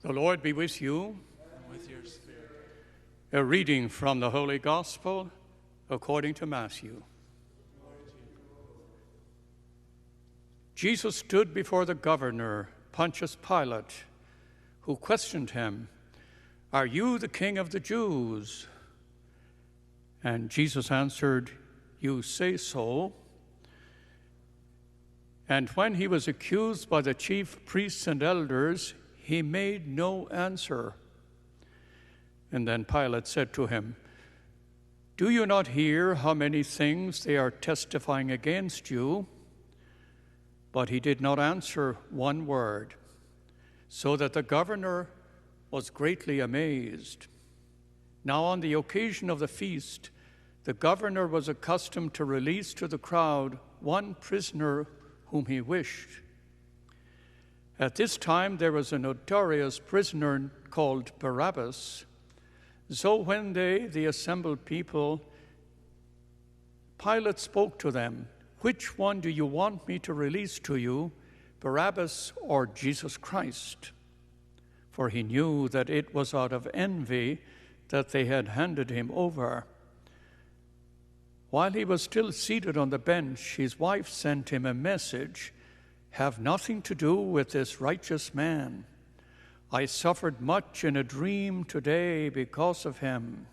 The Lord be with you. And with your spirit. A reading from the Holy Gospel according to Matthew. Jesus stood before the governor, Pontius Pilate, who questioned him, "Are you the king of the Jews?" And Jesus answered, "You say so." And when he was accused by the chief priests and elders, he made no answer. And then Pilate said to him, "Do you not hear how many things they are testifying against you?" But he did not answer one word, so that the governor was greatly amazed. Now on the occasion of the feast, the governor was accustomed to release to the crowd one prisoner whom he wished. At this time there was a notorious prisoner called Barabbas. So when the assembled people, Pilate spoke to them, "Which one do you want me to release to you, Barabbas or Jesus Christ?" For he knew that it was out of envy that they had handed him over. While he was still seated on the bench, his wife sent him a message, "Have nothing to do with this righteous man. I suffered much in a dream today because of him."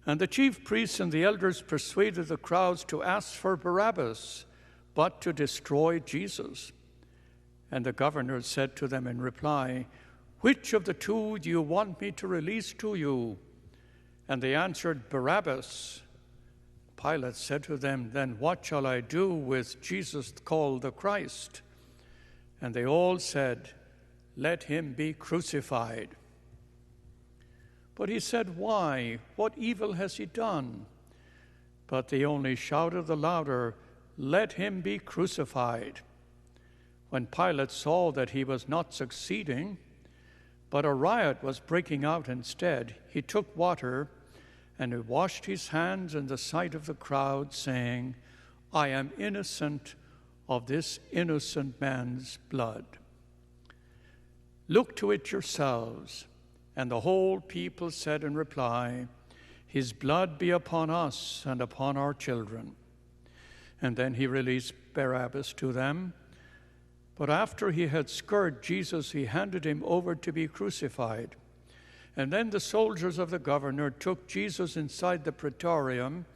And the chief priests and the elders persuaded the crowds to ask for Barabbas, but to destroy Jesus. And the governor said to them in reply, "Which of the two do you want me to release to you?" And they answered, "Barabbas." Pilate said to them, "Then what shall I do with Jesus called the Christ?" And they all said, "Let him be crucified." But he said, "Why? What evil has he done?" But they only shouted the louder, "Let him be crucified." When Pilate saw that he was not succeeding, but a riot was breaking out instead, he took water and he washed his hands in the sight of the crowd, saying, "I am innocent of this innocent man's blood. Look to it yourselves." And the whole people said in reply, "His blood be upon us and upon our children." And then he released Barabbas to them. But after he had scourged Jesus, he handed him over to be crucified. And then the soldiers of the governor took Jesus inside the praetorium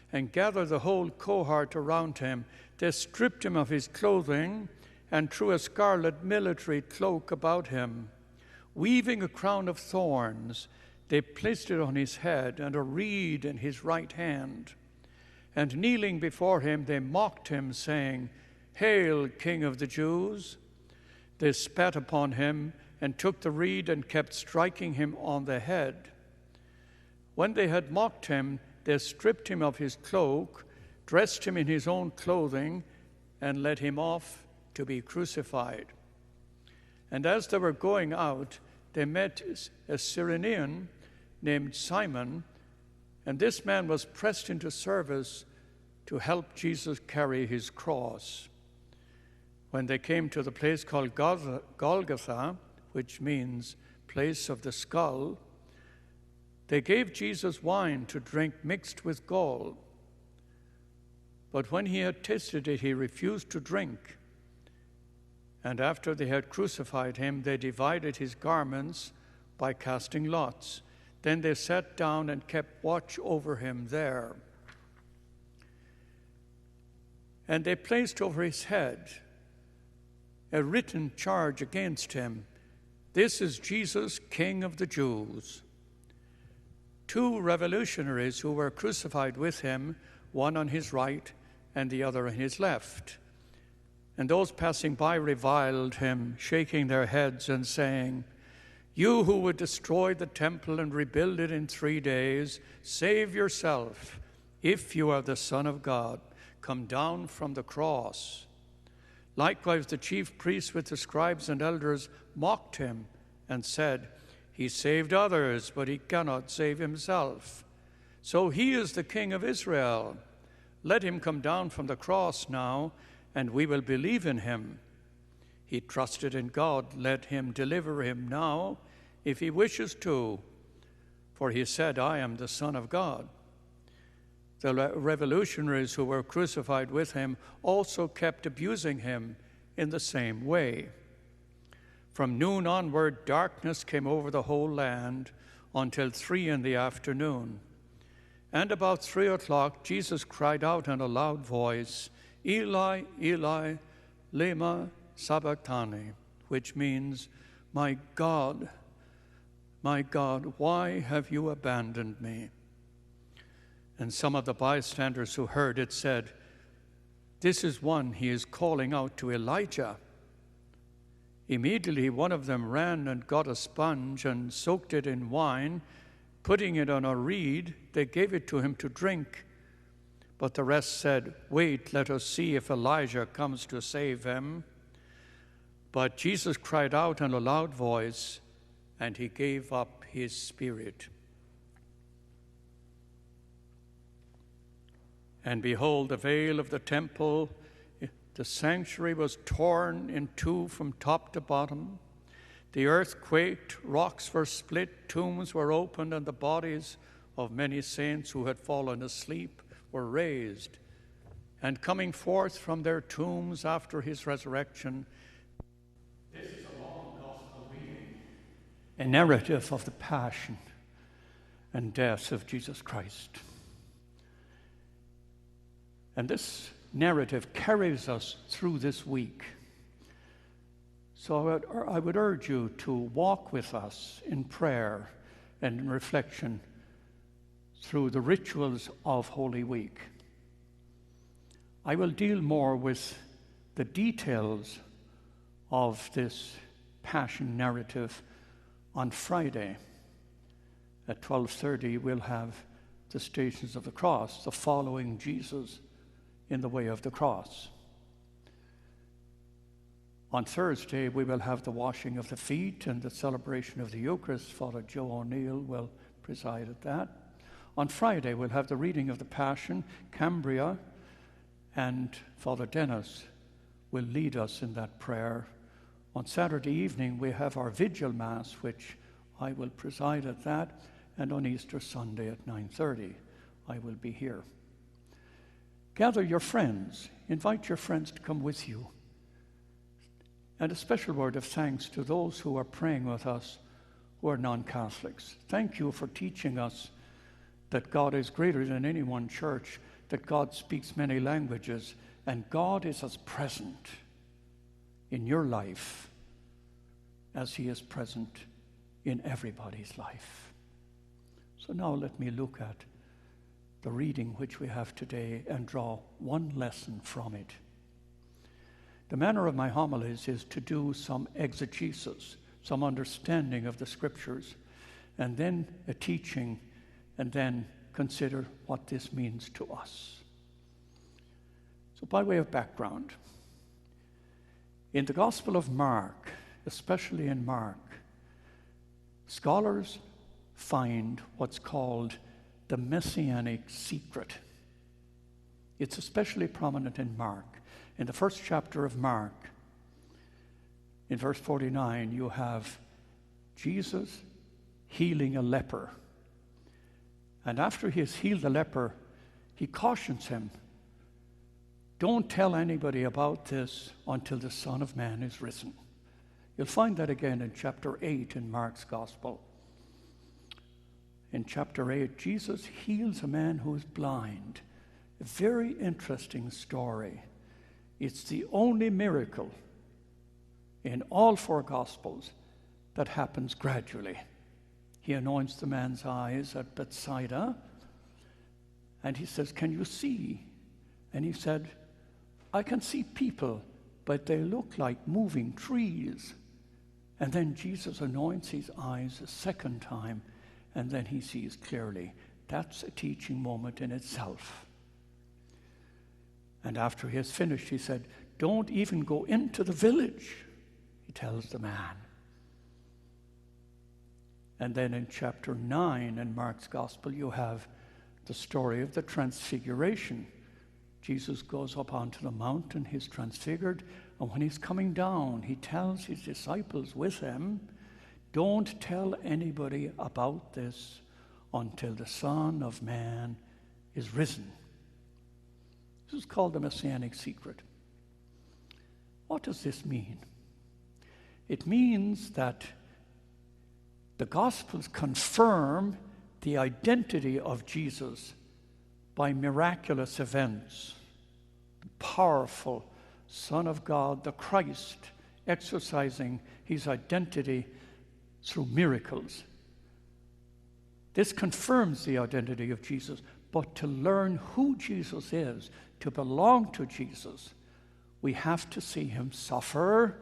and gathered the whole cohort around him. They stripped him of his clothing and threw a scarlet military cloak about him. Weaving a crown of thorns, they placed it on his head and a reed in his right hand. And kneeling before him, they mocked him, saying, "Hail, King of the Jews!" They spat upon him and took the reed and kept striking him on the head. When they had mocked him, they stripped him of his cloak, dressed him in his own clothing, and led him off to be crucified. And as they were going out, they met a Cyrenian named Simon, and this man was pressed into service to help Jesus carry his cross. When they came to the place called Golgotha, which means place of the skull, they gave Jesus wine to drink mixed with gall. But when he had tasted it, he refused to drink. And after they had crucified him, they divided his garments by casting lots. Then they sat down and kept watch over him there. And they placed over his head a written charge against him: "This is Jesus, King of the Jews." Two revolutionaries who were crucified with him, one on his right and the other on his left. And those passing by reviled him, shaking their heads and saying, "You who would destroy the temple and rebuild it in 3 days, save yourself. If you are the Son of God, come down from the cross." Likewise, the chief priests with the scribes and elders mocked him and said, "He saved others, but he cannot save himself. So he is the King of Israel. Let him come down from the cross now, and we will believe in him." He trusted in God. Let him deliver him now, if he wishes to. For he said, I am the Son of God. The revolutionaries who were crucified with him also kept abusing him in the same way. From noon onward, darkness came over the whole land until 3 p.m. And about 3 o'clock, Jesus cried out in a loud voice, Eli, Eli, lema sabachthani, which means, my God, why have you abandoned me? And some of the bystanders who heard it said, this is one he is calling out to Elijah. Immediately one of them ran and got a sponge and soaked it in wine. Putting it on a reed, they gave it to him to drink. But the rest said, wait, let us see if Elijah comes to save him. But Jesus cried out in a loud voice, and he gave up his spirit. And behold, the veil of the temple, the sanctuary, was torn in two from top to bottom. The earth quaked, rocks were split, tombs were opened, and the bodies of many saints who had fallen asleep were raised. And coming forth from their tombs after his resurrection, this is a long gospel reading, a narrative of the passion and death of Jesus Christ. And this narrative carries us through this week. So I would urge you to walk with us in prayer and in reflection through the rituals of Holy Week. I will deal more with the details of this passion narrative on Friday. At 12:30, we'll have the Stations of the Cross, the following Jesus in the way of the cross. On Thursday, we will have the washing of the feet and the celebration of the Eucharist. Father Joe O'Neill will preside at that. On Friday, we'll have the reading of the Passion, Cambria, and Father Dennis will lead us in that prayer. On Saturday evening, we have our Vigil Mass, which I will preside at that, and on Easter Sunday at 9:30, I will be here. Gather your friends. Invite your friends to come with you. And a special word of thanks to those who are praying with us who are non-Catholics. Thank you for teaching us that God is greater than any one church, that God speaks many languages, and God is as present in your life as he is present in everybody's life. So now let me look at the reading which we have today and draw one lesson from it. The manner of my homilies is to do some exegesis, some understanding of the Scriptures, and then a teaching, and then consider what this means to us. So by way of background, in the Gospel of Mark, especially in Mark, scholars find what's called the messianic secret. It's especially prominent in Mark. In the first chapter of Mark, in verse 49, you have Jesus healing a leper. And after he has healed the leper, he cautions him, don't tell anybody about this until the Son of Man is risen. You'll find that again in chapter 8 in Mark's Gospel. In chapter 8, Jesus heals a man who is blind. A very interesting story. It's the only miracle in all four Gospels that happens gradually. He anoints the man's eyes at Bethsaida, and he says, can you see? And he said, I can see people, but they look like moving trees. And then Jesus anoints his eyes a second time, and then he sees clearly. That's a teaching moment in itself. And after he has finished, he said, don't even go into the village, he tells the man. And then in chapter 9 in Mark's Gospel, you have the story of the Transfiguration. Jesus goes up onto the mountain, he's transfigured. And when he's coming down, he tells his disciples with him, don't tell anybody about this until the Son of Man is risen. This is called the Messianic secret. What does this mean? It means that the Gospels confirm the identity of Jesus by miraculous events. The powerful Son of God, the Christ, exercising his identity through miracles. This confirms the identity of Jesus. But to learn who Jesus is, to belong to Jesus, we have to see him suffer,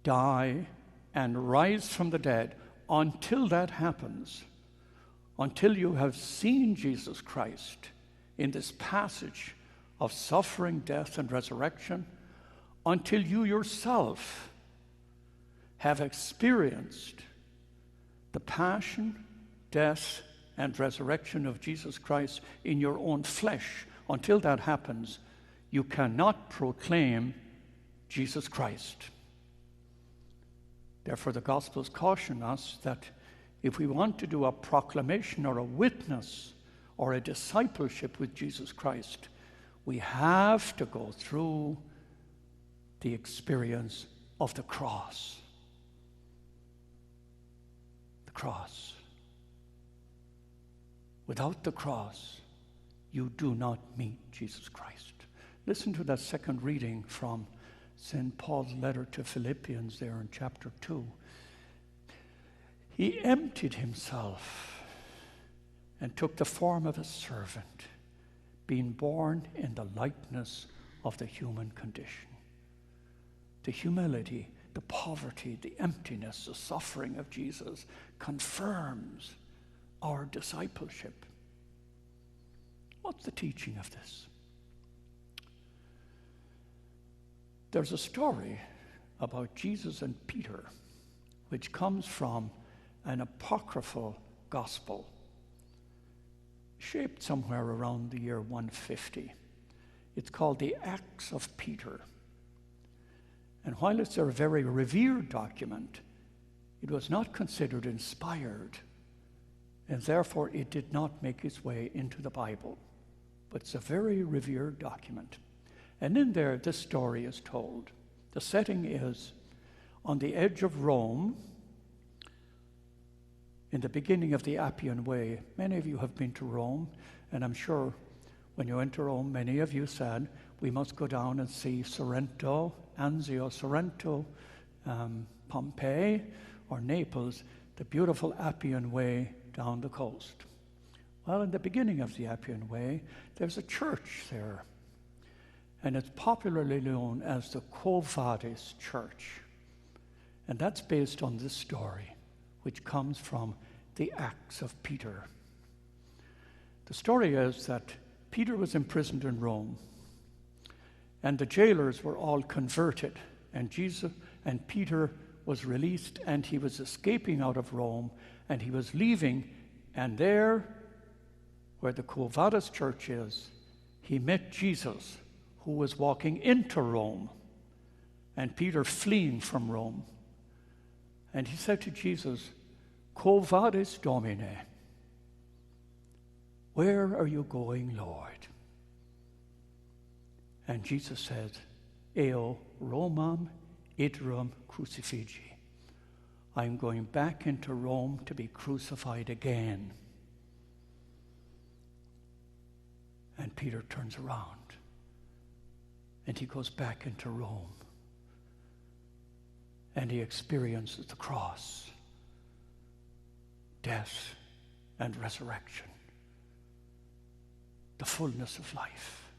die, and rise from the dead. Until that happens, until you have seen Jesus Christ in this passage of suffering, death, and resurrection, until you yourself have experienced the passion, death, and resurrection of Jesus Christ in your own flesh, until that happens, you cannot proclaim Jesus Christ. Therefore, the Gospels caution us that if we want to do a proclamation or a witness or a discipleship with Jesus Christ, we have to go through the experience of the cross. The cross. Without the cross, you do not meet Jesus Christ. Listen to that second reading from St. Paul's letter to Philippians there in chapter 2. He emptied himself and took the form of a servant, being born in the likeness of the human condition. The humility, the poverty, the emptiness, the suffering of Jesus confirms our discipleship. What's the teaching of this? There's a story about Jesus and Peter, which comes from an apocryphal gospel, shaped somewhere around the year 150. It's called the Acts of Peter. And while it's a very revered document, it was not considered inspired, and therefore it did not make its way into the Bible. But it's a very revered document. And in there, this story is told. The setting is on the edge of Rome, in the beginning of the Appian Way. Many of you have been to Rome, and I'm sure when you enter Rome, many of you said, we must go down and see Sorrento, Anzio, Sorrento, Pompeii, or Naples, the beautiful Appian Way down the coast. Well, in the beginning of the Appian Way, there's a church there, and it's popularly known as the Quo Vadis Church. And that's based on this story, which comes from the Acts of Peter. The story is that Peter was imprisoned in Rome, and the jailers were all converted, and Peter was released, and he was escaping out of Rome, and he was leaving, and there, where the Quo Vadis Church is, he met Jesus, who was walking into Rome, and Peter fleeing from Rome. And he said to Jesus, Quo vadis, Domine? Where are you going, Lord? And Jesus said, Eo Romam iterum crucifigi. I'm going back into Rome to be crucified again. And Peter turns around and he goes back into Rome. And he experiences the cross, death, and resurrection, the fullness of life.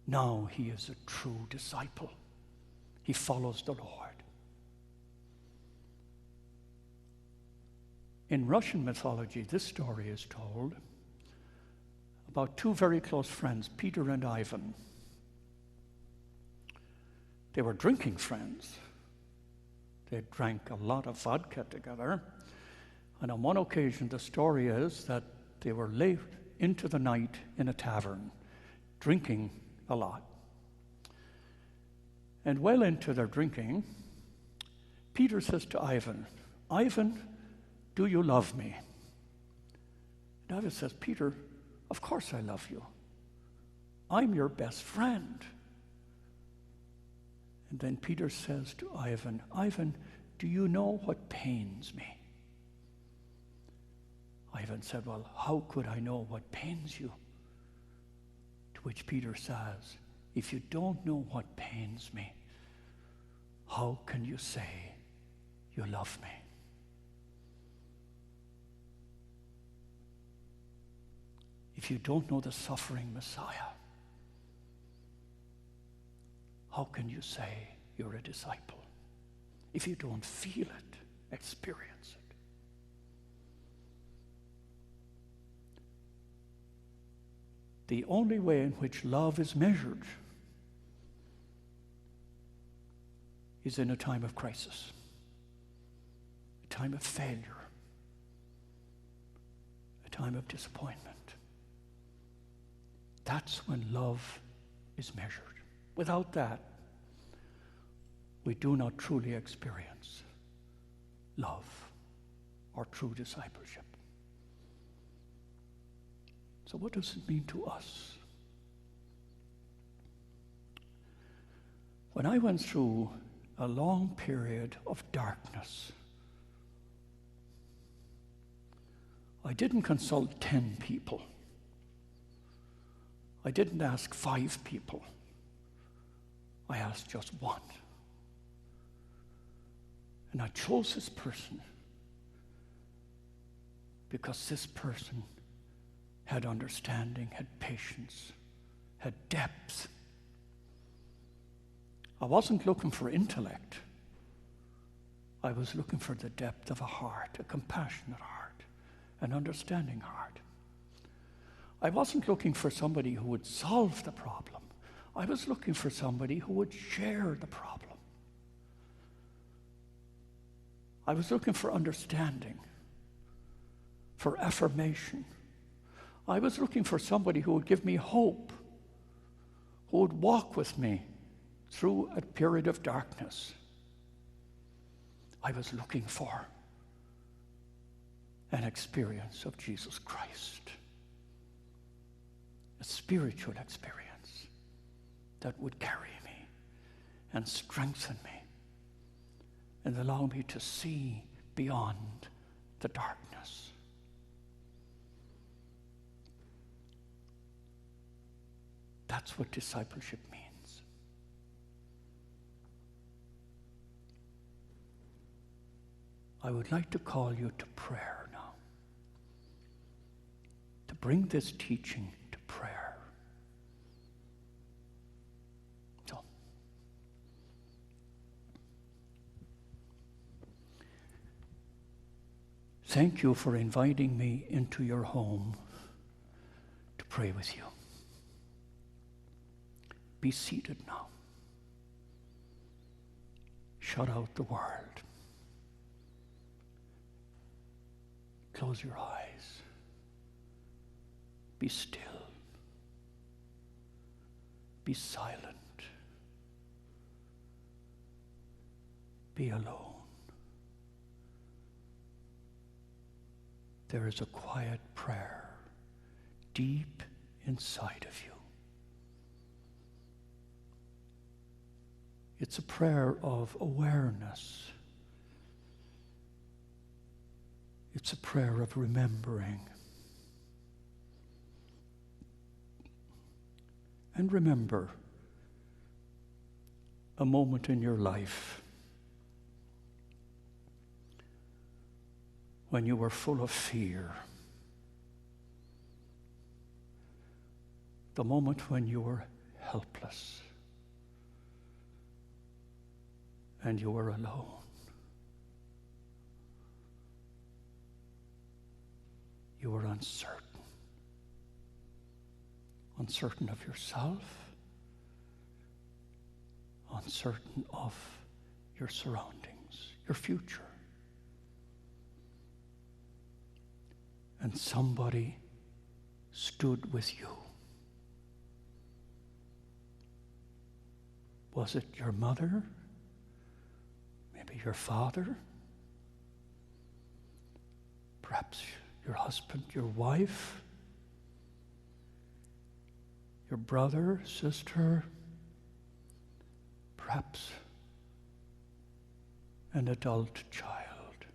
Now he is a true disciple. He follows the Lord. In Russian mythology, this story is told about two very close friends, Peter and Ivan. They were drinking friends. They drank a lot of vodka together. And on one occasion, the story is that they were late into the night in a tavern. drinking a lot. And well into their drinking, Peter says to Ivan, "Ivan, do you love me?" And Ivan says, "Peter, of course I love you. I'm your best friend." And then Peter says to Ivan, "Ivan, do you know what pains me?" Ivan said, "Well, how could I know what pains you?" To which Peter says, "If you don't know what pains me, how can you say you love me?" If you don't know the suffering Messiah, how can you say you're a disciple? If you don't feel it, experience it. The only way in which love is measured is in a time of crisis, a time of failure, a time of disappointment. That's when love is measured. Without that, we do not truly experience love or true discipleship. So what does it mean to us? When I went through a long period of darkness, I didn't consult 10 people. I didn't ask 5 people. I asked just one. And I chose this person because this person had understanding, had patience, had depth. I wasn't looking for intellect. I was looking for the depth of a heart, a compassionate heart, an understanding heart. I wasn't looking for somebody who would solve the problem. I was looking for somebody who would share the problem. I was looking for understanding, for affirmation. I was looking for somebody who would give me hope, who would walk with me through a period of darkness. I was looking for an experience of Jesus Christ, a spiritual experience that would carry me and strengthen me and allow me to see beyond the darkness. That's what discipleship means. I would like to call you to prayer now, to bring this teaching to prayer. So, thank you for inviting me into your home to pray with you. Be seated now. Shut out the world. Close your eyes. Be still. Be silent. Be alone. There is a quiet prayer deep inside of you. It's a prayer of awareness. It's a prayer of remembering. And remember a moment in your life when you were full of fear. The moment when you were helpless and you were alone. You were uncertain. Uncertain of yourself, uncertain of your surroundings, your future. And somebody stood with you Was it your mother? Maybe your father? Perhaps your husband, your wife, your brother, sister, perhaps an adult child,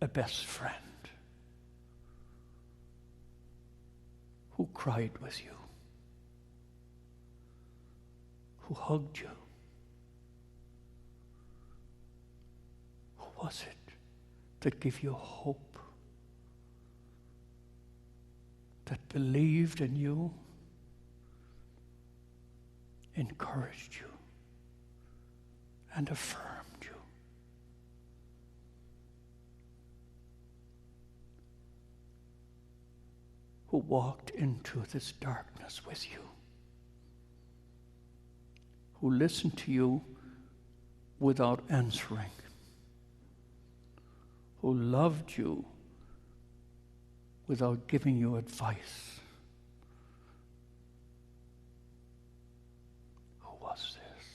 a best friend who cried with you, who hugged you. Who was it that gave you hope, that believed in you, encouraged you, and affirmed you? Who walked into this darkness with you? Who listened to you without answering? Who loved you without giving you advice? Who was this?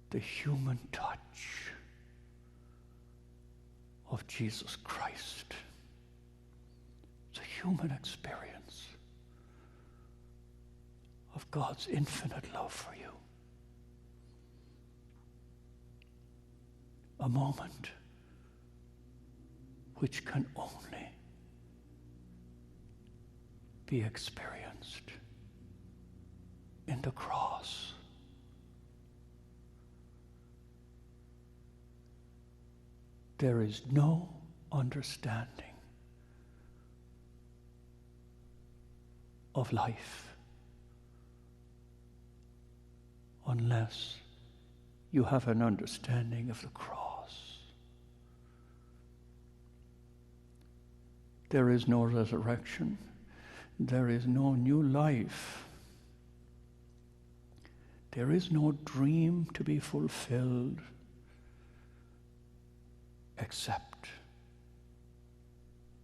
The human touch of Jesus Christ. It's a human experience of God's infinite love for you. A moment which can only be experienced in the cross. There is no understanding of life unless you have an understanding of the cross. There is no resurrection. There is no new life. There is no dream to be fulfilled except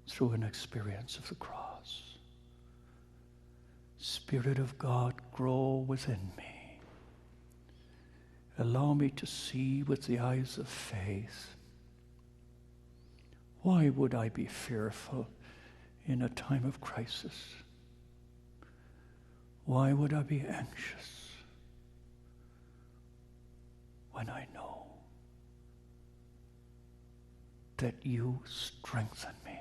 through an experience of the cross. Spirit of God, grow within me. Allow me to see with the eyes of faith. Why would I be fearful in a time of crisis? Why would I be anxious when I know that you strengthen me,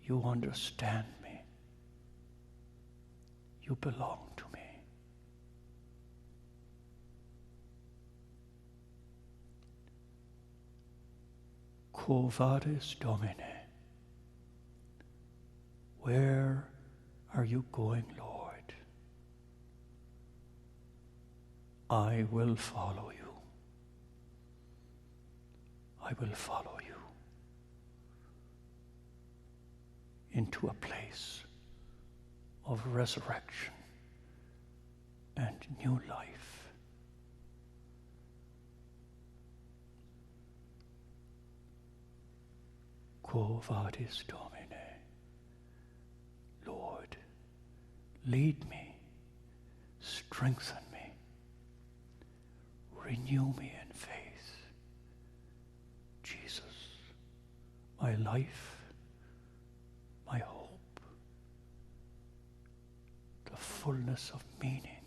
you understand me, you belong to me? Quo vadis, Domine? Where are you going, Lord? I will follow you. I will follow you into a place of resurrection and new life. Quo vadis, Domine? Lord, lead me, strengthen me, renew me in faith. Jesus, my life, my hope, the fullness of meaning.